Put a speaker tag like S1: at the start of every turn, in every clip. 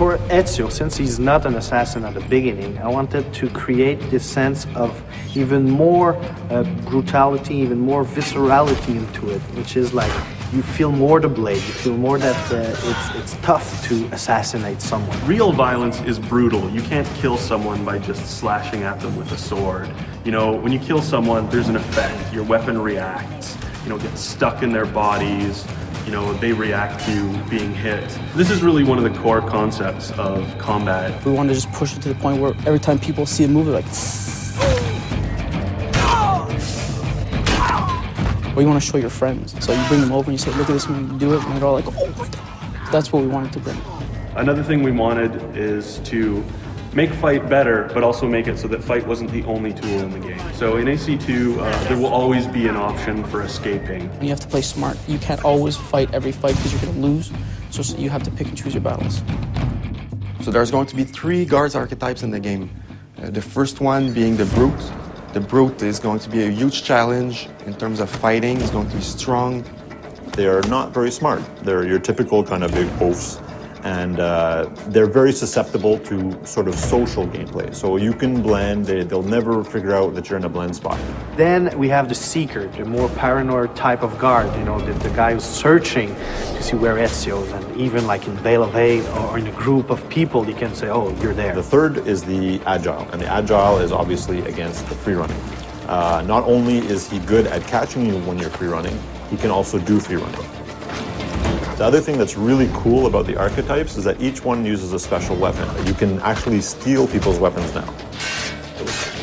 S1: for Ezio, since he's not an assassin at the beginning, I wanted to create this sense of even more brutality, even more viscerality into it, which is like you feel more the blade, you feel more that it's tough to assassinate someone.
S2: Real violence is brutal. You can't kill someone by just slashing at them with a sword. You know, when you kill someone, there's an effect. Your weapon reacts, you know, gets stuck in their bodies. You know, they react to being hit. This is really one of the core concepts of combat.
S3: We want to just push it to the point where every time people see a move, they're like... Well, you want to show your friends. So you bring them over and you say, look at this man, do it, and they're all like, oh my God. That's what we wanted to bring.
S2: Another thing we wanted is to make fight better, but also make it so that fight wasn't the only tool in the game. So in AC2, there will always be an option for escaping.
S3: You have to play smart. You can't always fight every fight because you're going to lose. So you have to pick and choose your battles.
S4: So there's going to be 3 guards archetypes in the game. The first one being the brute. The brute is going to be a huge challenge in terms of fighting. It's going to be strong.
S5: They are not very smart. They're your typical kind of big oafs. And they're very susceptible to sort of social gameplay. So you can blend, they'll never figure out that you're in a blend spot.
S1: Then we have the seeker, the more paranoid type of guard, you know, the guy who's searching to see where Ezio is, and even like in Veil of Hate or in a group of people, you can say, oh, you're there.
S5: The third is the agile, and the agile is obviously against the free running. Not only is he good at catching you when you're free running, he can also do free running. The other thing that's really cool about the archetypes is that each one uses a special weapon. You can actually steal people's weapons now.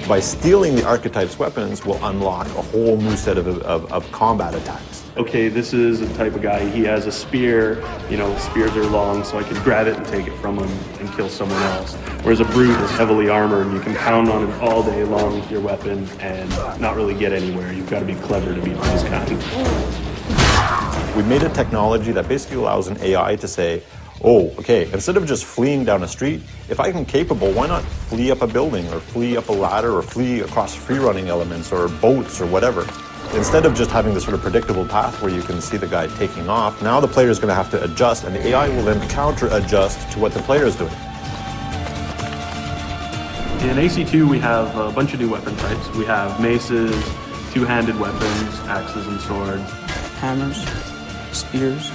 S5: By stealing the archetype's weapons will unlock a whole new set of combat attacks.
S2: Okay, this is a type of guy, he has a spear, you know, spears are long, so I can grab it and take it from him and kill someone else. Whereas a brute is heavily armored, and you can pound on it all day long with your weapon and not really get anywhere. You've got to be clever to beat this kind.
S5: We made a technology that basically allows an AI to say, oh, okay, instead of just fleeing down a street, if I'm capable, why not flee up a building or flee up a ladder or flee across free-running elements or boats or whatever? Instead of just having this sort of predictable path where you can see the guy taking off, now the player is going to have to adjust, and the AI will then counter-adjust to what the player is doing.
S2: In AC2, we have a bunch of new weapon types. We have maces, two-handed weapons, axes and swords.
S3: Hammers, spears,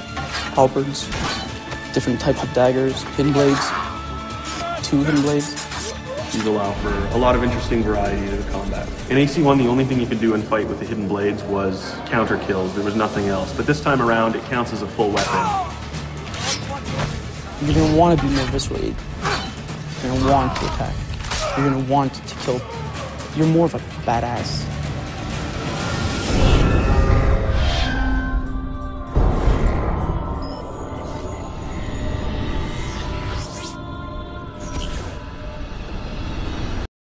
S3: halberds, different types of daggers, hidden blades, 2 hidden blades.
S2: These allow for a lot of interesting variety to the combat. In AC1, the only thing you could do in fight with the hidden blades was counter kills. There was nothing else. But this time around, it counts as a full weapon.
S3: You're going to want to be more visceral. You're going to want to attack. You're going to want to kill. You're more of a badass.